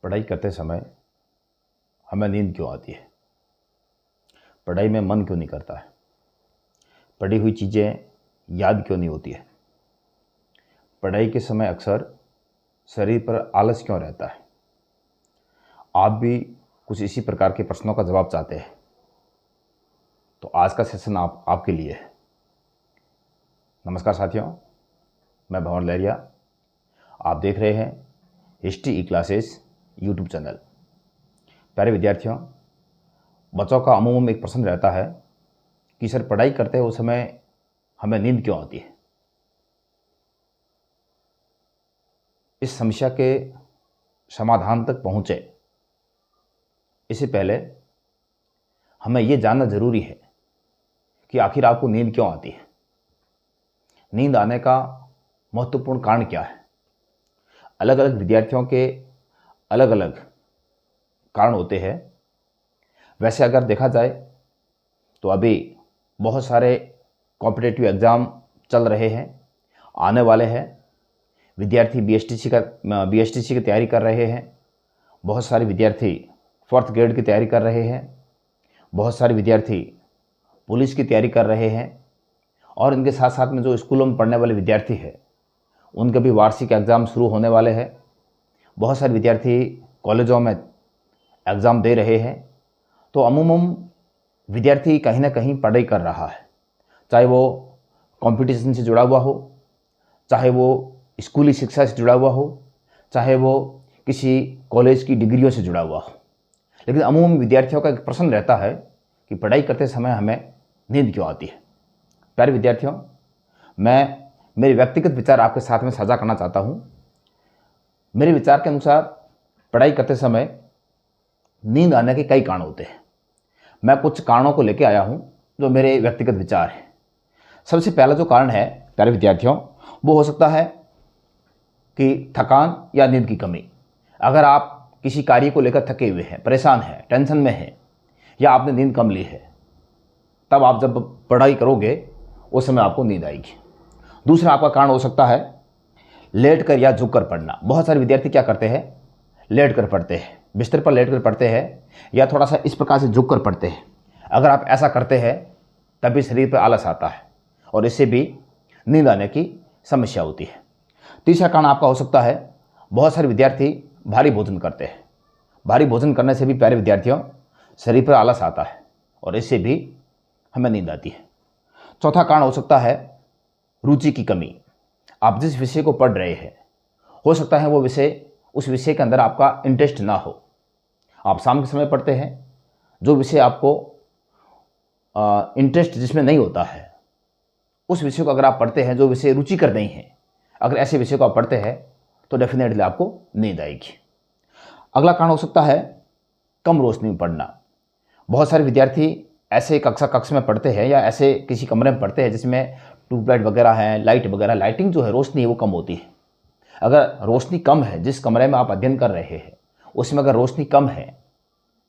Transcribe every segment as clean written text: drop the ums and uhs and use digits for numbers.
पढ़ाई करते समय हमें नींद क्यों आती है? पढ़ाई में मन क्यों नहीं करता है? पढ़ी हुई चीज़ें याद क्यों नहीं होती है? पढ़ाई के समय अक्सर शरीर पर आलस क्यों रहता है? आप भी कुछ इसी प्रकार के प्रश्नों का जवाब चाहते हैं तो आज का सेशन आपके लिए है। नमस्कार साथियों, मैं भंवर लहरिया। आप देख रहे हैं हिस्ट्री ई क्लासेस यूट्यूब चैनल। प्यारे विद्यार्थियों, बच्चों का अमूमन एक प्रश्न रहता है कि सर पढ़ाई करते हैं उस समय हमें नींद क्यों आती है? इस समस्या के समाधान तक पहुँचे इससे पहले हमें ये जानना ज़रूरी है कि आखिर आपको नींद क्यों आती है। नींद आने का महत्वपूर्ण कारण क्या है? अलग अलग विद्यार्थियों के अलग अलग कारण होते हैं। वैसे अगर देखा जाए तो अभी बहुत सारे कॉम्पिटिटिव एग्ज़ाम चल रहे हैं, आने वाले हैं। विद्यार्थी बीएसटीसी की तैयारी कर रहे हैं। बहुत सारे विद्यार्थी 4th ग्रेड की तैयारी कर रहे हैं। बहुत सारे विद्यार्थी पुलिस की तैयारी कर रहे हैं। और इनके साथ साथ में जो स्कूलों में पढ़ने वाले विद्यार्थी हैं उनके भी वार्षिक एग्ज़ाम शुरू होने वाले हैं। बहुत सारे विद्यार्थी कॉलेजों में एग्ज़ाम दे रहे हैं। तो अमूमन विद्यार्थी कहीं ना कहीं पढ़ाई कर रहा है, चाहे वो कंपटीशन से जुड़ा हुआ हो, चाहे वो स्कूली शिक्षा से जुड़ा हुआ हो, चाहे वो किसी कॉलेज की डिग्रियों से जुड़ा हुआ हो। लेकिन अमूमन विद्यार्थियों का एक प्रश्न रहता है कि पढ़ाई करते समय हमें नींद क्यों आती है। प्यारे विद्यार्थियों, मैं मेरे व्यक्तिगत विचार आपके साथ में साझा करना चाहता हूँ। मेरे विचार के अनुसार पढ़ाई करते समय नींद आने के कई कारण होते हैं। मैं कुछ कारणों को लेकर आया हूँ जो मेरे व्यक्तिगत विचार हैं। सबसे पहला जो कारण है प्यारे विद्यार्थियों, वो हो सकता है कि थकान या नींद की कमी। अगर आप किसी कार्य को लेकर थके हुए हैं, परेशान हैं, टेंशन में हैं, या आपने नींद कम ली है, तब आप जब पढ़ाई करोगे उस समय आपको नींद आएगी। दूसरा आपका कारण हो सकता है लेट कर या झुक कर पढ़ना। बहुत सारे विद्यार्थी क्या करते हैं, लेट कर पढ़ते हैं, बिस्तर पर लेट कर पढ़ते हैं या थोड़ा सा इस प्रकार से झुक कर पढ़ते हैं। अगर आप ऐसा करते हैं तभी शरीर पर आलस आता है और इससे भी नींद आने की समस्या होती है। तीसरा कारण आपका हो सकता है बहुत सारे विद्यार्थी भारी भोजन करते हैं। भारी भोजन करने से भी प्यारे विद्यार्थियों शरीर पर आलस आता है और इससे भी हमें नींद आती है। चौथा कारण हो सकता है रुचि की कमी। आप जिस विषय को पढ़ रहे हैं हो सकता है वो विषय, उस विषय के अंदर आपका इंटरेस्ट ना हो। आप शाम के समय पढ़ते हैं, जो विषय आपको इंटरेस्ट जिसमें नहीं होता है उस विषय को अगर आप पढ़ते हैं जो विषय रुचिकर नहीं है, अगर ऐसे विषय को आप पढ़ते हैं तो डेफिनेटली आपको नींद आएगी। अगला कारण हो सकता है कम रोशनी में पढ़ना। बहुत सारे विद्यार्थी ऐसे कक्ष में पढ़ते हैं या ऐसे किसी कमरे में पढ़ते हैं जिसमें ट्यूबलाइट वगैरह है, लाइट वगैरह, लाइटिंग जो है, रोशनी है वो कम होती है। अगर रोशनी कम है, जिस कमरे में आप अध्ययन कर रहे हैं उसमें अगर रोशनी कम है,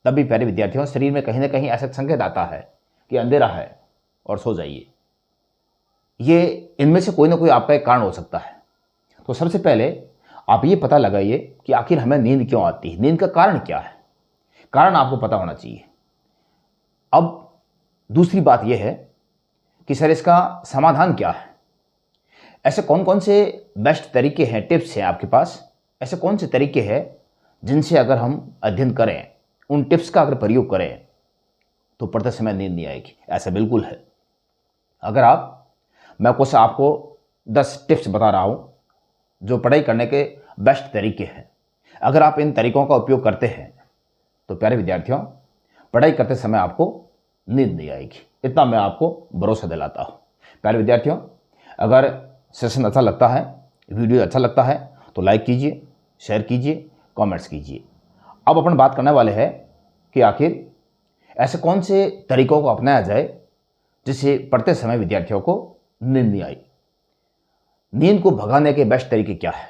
तभी प्यारे विद्यार्थियों शरीर में कहीं ना कहीं ऐसा संकेत आता है कि अंधेरा है और सो जाइए। ये इनमें से कोई ना कोई आपका एक कारण हो सकता है। तो सबसे पहले आप ये पता लगाइए कि आखिर हमें नींद क्यों आती है, नींद का कारण क्या है। कारण आपको पता होना चाहिए। अब दूसरी बात यह है कि सर इसका समाधान क्या है। ऐसे कौन कौन से बेस्ट तरीके हैं, टिप्स हैं आपके पास, ऐसे कौन से तरीके हैं जिनसे अगर हम अध्ययन करें, उन टिप्स का अगर प्रयोग करें तो पढ़ते समय नींद नहीं आएगी? ऐसा बिल्कुल है। अगर मैं कुछ आपको 10 टिप्स बता रहा हूँ जो पढ़ाई करने के बेस्ट तरीके हैं। अगर आप इन तरीकों का उपयोग करते हैं तो प्यारे विद्यार्थियों पढ़ाई करते समय आपको नींद नहीं आएगी। इतना मैं आपको भरोसा दिलाता हूँ। प्यारे विद्यार्थियों, अगर सेशन अच्छा लगता है, वीडियो अच्छा लगता है तो लाइक कीजिए, शेयर कीजिए, कमेंट्स कीजिए। अब अपन बात करने वाले हैं कि आखिर ऐसे कौन से तरीकों को अपनाया जाए जिससे पढ़ते समय विद्यार्थियों को नींद नहीं आई। नींद को भगाने के बेस्ट तरीके क्या है?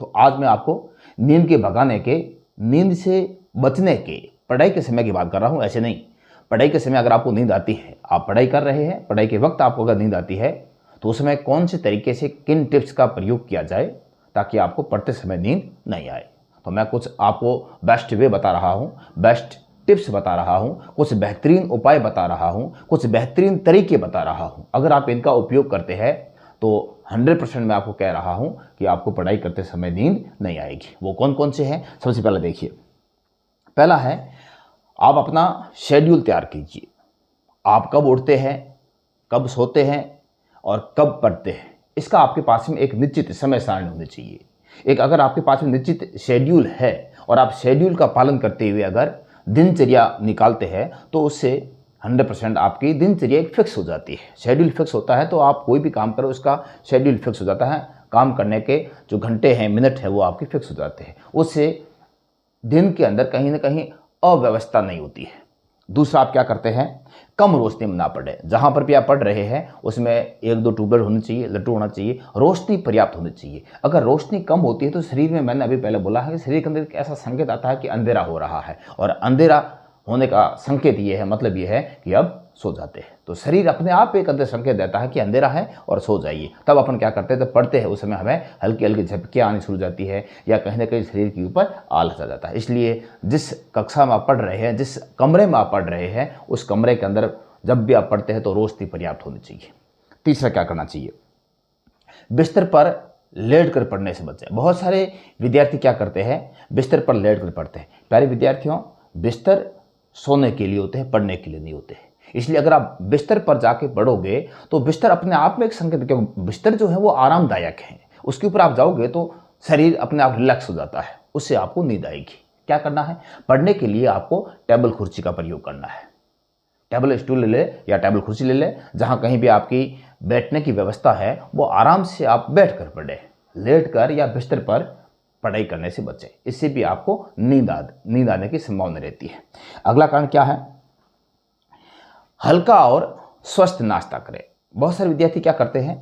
तो आज मैं आपको नींद के भगाने के, नींद से बचने के, पढ़ाई के समय की बात कर रहा हूँ, ऐसे नहीं। पढ़ाई के समय अगर आपको नींद आती है, आप पढ़ाई कर रहे हैं, पढ़ाई के वक्त आपको अगर नींद आती है तो उस समय कौन से तरीके से, किन टिप्स का प्रयोग किया जाए ताकि आपको पढ़ते समय नींद नहीं आए। तो मैं कुछ आपको बेस्ट वे बता रहा हूँ, बेस्ट टिप्स बता रहा हूँ, कुछ बेहतरीन उपाय बता रहा हूँ, कुछ बेहतरीन तरीके बता रहा हूँ। अगर आप इनका उपयोग करते हैं तो 100% मैं आपको कह रहा हूँ कि आपको पढ़ाई करते समय नींद नहीं आएगी। वो कौन कौन से हैं? सबसे पहले देखिए, पहला है आप अपना शेड्यूल तैयार कीजिए। आप कब उठते हैं, कब सोते हैं और कब पढ़ते हैं, इसका आपके पास में एक निश्चित समय सारणी होनी चाहिए। एक अगर आपके पास में निश्चित शेड्यूल है और आप शेड्यूल का पालन करते हुए अगर दिनचर्या निकालते हैं तो उससे 100% आपकी दिनचर्या एक फिक्स हो जाती है। शेड्यूल फिक्स होता है तो आप कोई भी काम करो उसका शेड्यूल फिक्स हो जाता है। काम करने के जो घंटे हैं, मिनट है, वो आपके फिक्स हो जाते हैं। उससे दिन के अंदर कहीं ना कहीं अव्यवस्था नहीं होती है। दूसरा, आप क्या करते हैं, कम रोशनी में ना पढ़े। जहाँ पर भी आप पढ़ रहे हैं उसमें 1-2 ट्यूबलाइट होनी चाहिए, लट्टू होना चाहिए, रोशनी पर्याप्त होनी चाहिए। अगर रोशनी कम होती है तो शरीर में, मैंने अभी पहले बोला है कि शरीर के अंदर एक ऐसा संकेत आता है कि अंधेरा हो रहा है, और अंधेरा होने का संकेत ये है, मतलब ये है कि अब सो जाते हैं। तो शरीर अपने आप एक अंदर संकेत देता है कि अंधेरा है और सो जाइए। तब अपन क्या करते हैं, जब पढ़ते हैं उस समय हमें हल्की हल्की झपकियाँ आनी शुरू हो जाती है या कहीं ना कहीं शरीर के ऊपर आलस आ जाता है। इसलिए जिस कक्षा में आप पढ़ रहे हैं, जिस कमरे में आप पढ़ रहे हैं, उस कमरे के अंदर जब भी आप पढ़ते हैं तो रोशनी पर्याप्त होनी चाहिए। तीसरा क्या करना चाहिए, बिस्तर पर लेट कर पढ़ने से बचें। बहुत सारे विद्यार्थी क्या करते हैं, बिस्तर पर लेट कर पढ़ते हैं। प्यारे विद्यार्थियों, बिस्तर सोने के लिए होते हैं, पढ़ने के लिए नहीं होते हैं। इसलिए अगर आप बिस्तर पर जाके पढ़ोगे तो बिस्तर अपने आप में एक संकेत, क्योंकि बिस्तर जो है वो आरामदायक है, उसके ऊपर आप जाओगे तो शरीर अपने आप रिलैक्स हो जाता है, उससे आपको नींद आएगी। क्या करना है, पढ़ने के लिए आपको टेबल कुर्सी का प्रयोग करना है। टेबल स्टूल ले ले या टेबल कुर्सी ले ले, जहाँ कहीं भी आपकी बैठने की व्यवस्था है, वो आराम से आप बैठ कर पढ़े। लेट कर या बिस्तर पर पढ़ाई करने से बचें, इससे भी आपको नींद आने की संभावना रहती है। अगला कारण क्या है, हल्का और स्वस्थ नाश्ता करें। बहुत सारे विद्यार्थी क्या करते हैं,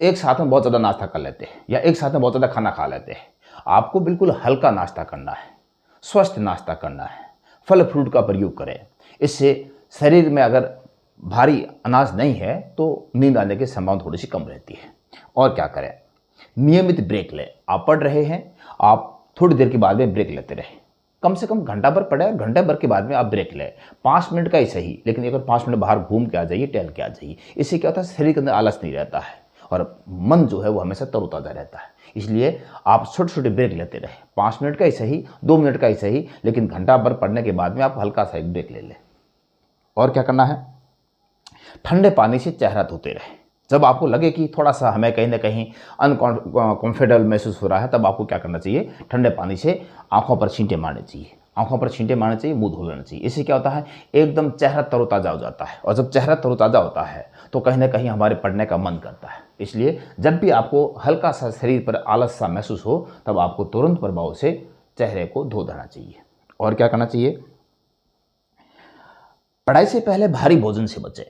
एक साथ में बहुत ज़्यादा नाश्ता कर लेते हैं या एक साथ में बहुत ज़्यादा खाना खा लेते हैं। आपको बिल्कुल हल्का नाश्ता करना है, स्वस्थ नाश्ता करना है, फल फ्रूट का प्रयोग करें। इससे शरीर में अगर भारी अनाज नहीं है तो नींद आने की संभावना थोड़ी सी कम रहती है। और क्या करें, नियमित ब्रेक लें। आप पढ़ रहे हैं, आप थोड़ी देर के बाद में ब्रेक लेते रहें। कम से कम घंटा भर पढ़े, घंटे भर के बाद में आप ब्रेक लें, 5 मिनट का ही सही, लेकिन अगर 5 मिनट बाहर घूम के आ जाइए, टहल के आ जाइए। इससे क्या होता है, शरीर के अंदर आलस नहीं रहता है और मन जो है वो हमेशा तरोताज़ा रहता है। इसलिए आप छोटे छोटे ब्रेक लेते रहें, 5 मिनट का ही सही, 2 मिनट का ही सही, लेकिन घंटा भर पढ़ने के बाद में आप हल्का सा एक ब्रेक ले लें। और क्या करना है, ठंडे पानी से चेहरा धोते रहें। जब आपको लगे कि थोड़ा सा हमें कहीं ना कहीं अनकंफर्टेबल महसूस हो रहा है, तब आपको क्या करना चाहिए, ठंडे पानी से आंखों पर छींटे मारने चाहिए, आंखों पर छींटे मारने चाहिए, मुंह धो लेना चाहिए। इससे क्या होता है, एकदम चेहरा तरोताज़ा हो जाता है, और जब चेहरा तरोताज़ा होता है तो कहीं ना कहीं हमारे पढ़ने का मन करता है। इसलिए जब भी आपको हल्का सा शरीर पर आलस सा महसूस हो, तब आपको तुरंत प्रभाव से चेहरे को धो देना चाहिए। और क्या करना चाहिए, पढ़ाई से पहले भारी भोजन से बचें।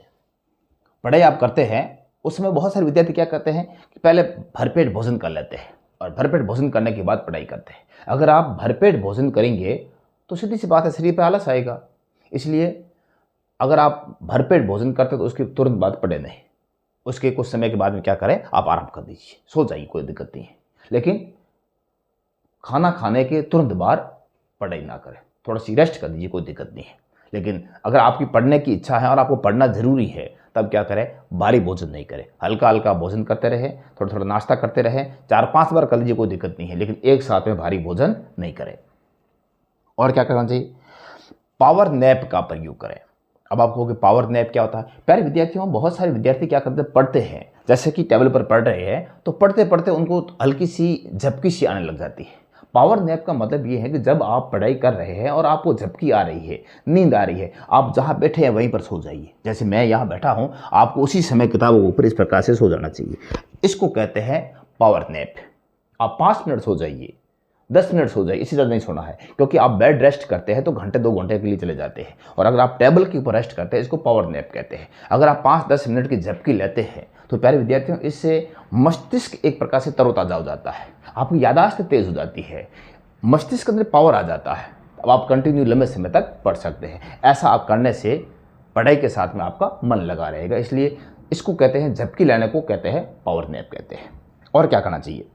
पढ़ाई आप करते हैं, उसमें बहुत सारे विद्यार्थी क्या करते हैं कि पहले भरपेट भोजन कर लेते हैं और भरपेट भोजन करने के बाद पढ़ाई करते हैं। अगर आप भरपेट भोजन करेंगे तो सीधी सी बात है, शरीर पर आलस आएगा। इसलिए अगर आप भरपेट भोजन करते हैं तो उसके तुरंत बाद पढ़े नहीं, उसके कुछ समय के बाद में क्या करें, आप आराम कर दीजिए, सो जाइए, कोई दिक्कत नहीं है। लेकिन खाना खाने के तुरंत बाद पढ़ाई ना करें, थोड़ा सी रेस्ट कर दीजिए, कोई दिक्कत नहीं है। लेकिन अगर आपकी पढ़ने की इच्छा है और आपको पढ़ना ज़रूरी है, तब क्या करें, भारी भोजन नहीं करें, हल्का हल्का भोजन करते रहे, थोड़ा थोड़ा नाश्ता करते रहे, 4-5 बार कर लीजिए, कोई दिक्कत नहीं है, लेकिन एक साथ में भारी भोजन नहीं करें। और क्या करना चाहिए, पावर नैप का प्रयोग करें। अब आप कहोगे पावर नैप क्या होता है। प्यारे विद्यार्थियों, बहुत सारे विद्यार्थी क्या करते हैं, पढ़ते हैं, जैसे कि टेबल पर पढ़ रहे हैं, तो पढ़ते पढ़ते उनको हल्की सी झपकी सी आने लग जाती है। पावर नैप का मतलब ये है कि जब आप पढ़ाई कर रहे हैं और आपको झपकी आ रही है, नींद आ रही है, आप जहाँ बैठे हैं वहीं पर सो जाइए। जैसे मैं यहाँ बैठा हूँ, आपको उसी समय किताबों के ऊपर इस प्रकार से सो जाना चाहिए। इसको कहते हैं पावर नैप। आप 5 मिनट सो जाइए, 10 मिनट सो जाइए, इससे ज़्यादा नहीं सोना है, क्योंकि आप बेड रेस्ट करते हैं तो घंटे 2 घंटे के लिए चले जाते हैं, और अगर आप टेबल के ऊपर रेस्ट करते हैं, इसको पावर नैप कहते हैं। अगर आप 5-10 मिनट की झपकी लेते हैं तो प्यारे विद्यार्थियों, इससे मस्तिष्क एक प्रकार से तरोताज़ा हो जाता है, आपकी याददाश्त तेज़ हो जाती है, मस्तिष्क के अंदर पावर आ जाता है। अब आप कंटिन्यू लंबे समय तक पढ़ सकते हैं। ऐसा आप करने से पढ़ाई के साथ में आपका मन लगा रहेगा। इसलिए इसको कहते हैं, झपकी लेने को कहते हैं पावर नैप कहते हैं। और क्या करना चाहिए,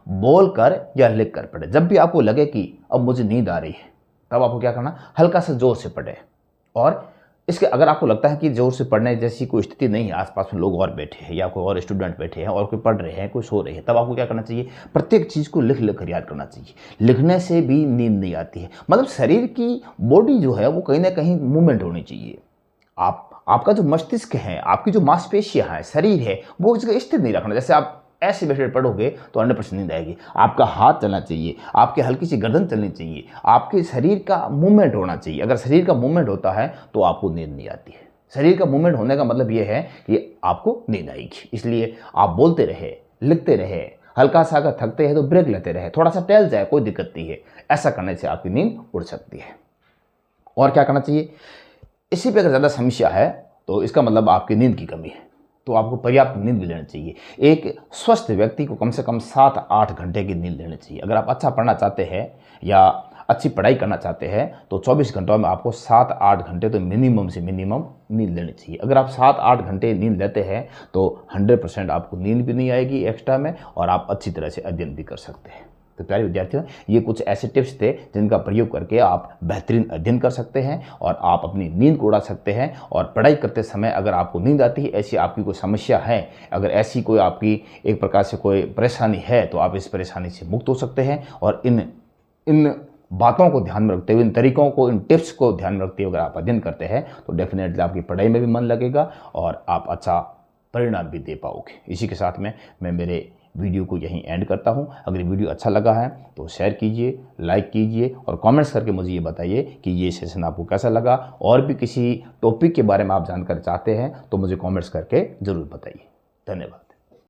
बोल कर या लिख कर पढ़े। जब भी आपको लगे कि अब मुझे नींद आ रही है, तब आपको क्या करना, हल्का सा जोर से पढ़े। और इसके अगर आपको लगता है कि जोर से पढ़ने जैसी कोई स्थिति नहीं है, आसपास में लोग और बैठे हैं या कोई और स्टूडेंट बैठे हैं और कोई पढ़ रहे हैं, कोई सो रहे हैं, तब आपको क्या करना चाहिए, प्रत्येक चीज़ को लिख लिख कर याद करना चाहिए। लिखने से भी नींद नहीं आती है। मतलब शरीर की बॉडी जो है वो कहीं ना कहीं मूवमेंट होनी चाहिए। आपका जो मस्तिष्क है, आपकी जो मांसपेशियां हैं, शरीर है, वो इस जगह स्थिर नहीं रखना। जैसे आप ऐसे बैठे पढ़ोगे तो 100% नींद आएगी। आपका हाथ चलना चाहिए, आपकी हल्की सी गर्दन चलनी चाहिए, आपके शरीर का मूवमेंट होना चाहिए। अगर शरीर का मूवमेंट होता है तो आपको नींद नहीं आती है। शरीर का मूवमेंट होने का मतलब ये है कि आपको नींद आएगी। इसलिए आप बोलते रहे, लिखते रहे, हल्का सा अगर थकते हैं तो ब्रेक लेते रहे, थोड़ा सा टहल जाए, कोई दिक्कत नहीं है। ऐसा करने से आपकी नींद उड़ सकती है। और क्या करना चाहिए, इसी पे अगर ज़्यादा समस्या है तो इसका मतलब आपकी नींद की कमी है, तो आपको पर्याप्त नींद भी लेनी चाहिए। एक स्वस्थ व्यक्ति को कम से कम 7-8 घंटे की नींद लेनी चाहिए। अगर आप अच्छा पढ़ना चाहते हैं या अच्छी पढ़ाई करना चाहते हैं तो 24 घंटों में आपको 7-8 घंटे तो मिनिमम से मिनिमम नींद लेनी चाहिए। अगर आप 7-8 घंटे नींद लेते हैं तो 100% आपको नींद भी नहीं आएगी एक्स्ट्रा में, और आप अच्छी तरह से अध्ययन भी कर सकते हैं। तो प्यारे विद्यार्थियों, ये कुछ ऐसे टिप्स थे जिनका प्रयोग करके आप बेहतरीन अध्ययन कर सकते हैं और आप अपनी नींद को उड़ा सकते हैं। और पढ़ाई करते समय अगर आपको नींद आती है, ऐसी आपकी कोई समस्या है, अगर ऐसी कोई आपकी एक प्रकार से कोई परेशानी है, तो आप इस परेशानी से मुक्त हो सकते हैं। और इन बातों को ध्यान में रखते हुए, इन तरीकों को, इन टिप्स को ध्यान में रखते हुए अगर आप अध्ययन करते हैं तो डेफिनेटली आपकी पढ़ाई में भी मन लगेगा और आप अच्छा परिणाम भी दे पाओगे। इसी के साथ में मैं मेरे वीडियो को यहीं एंड करता हूं। अगर वीडियो अच्छा लगा है तो शेयर कीजिए, लाइक कीजिए और कमेंट्स करके मुझे ये बताइए कि ये सेशन आपको कैसा लगा। और भी किसी टॉपिक के बारे में आप जानकारी चाहते हैं तो मुझे कमेंट्स करके ज़रूर बताइए। धन्यवाद।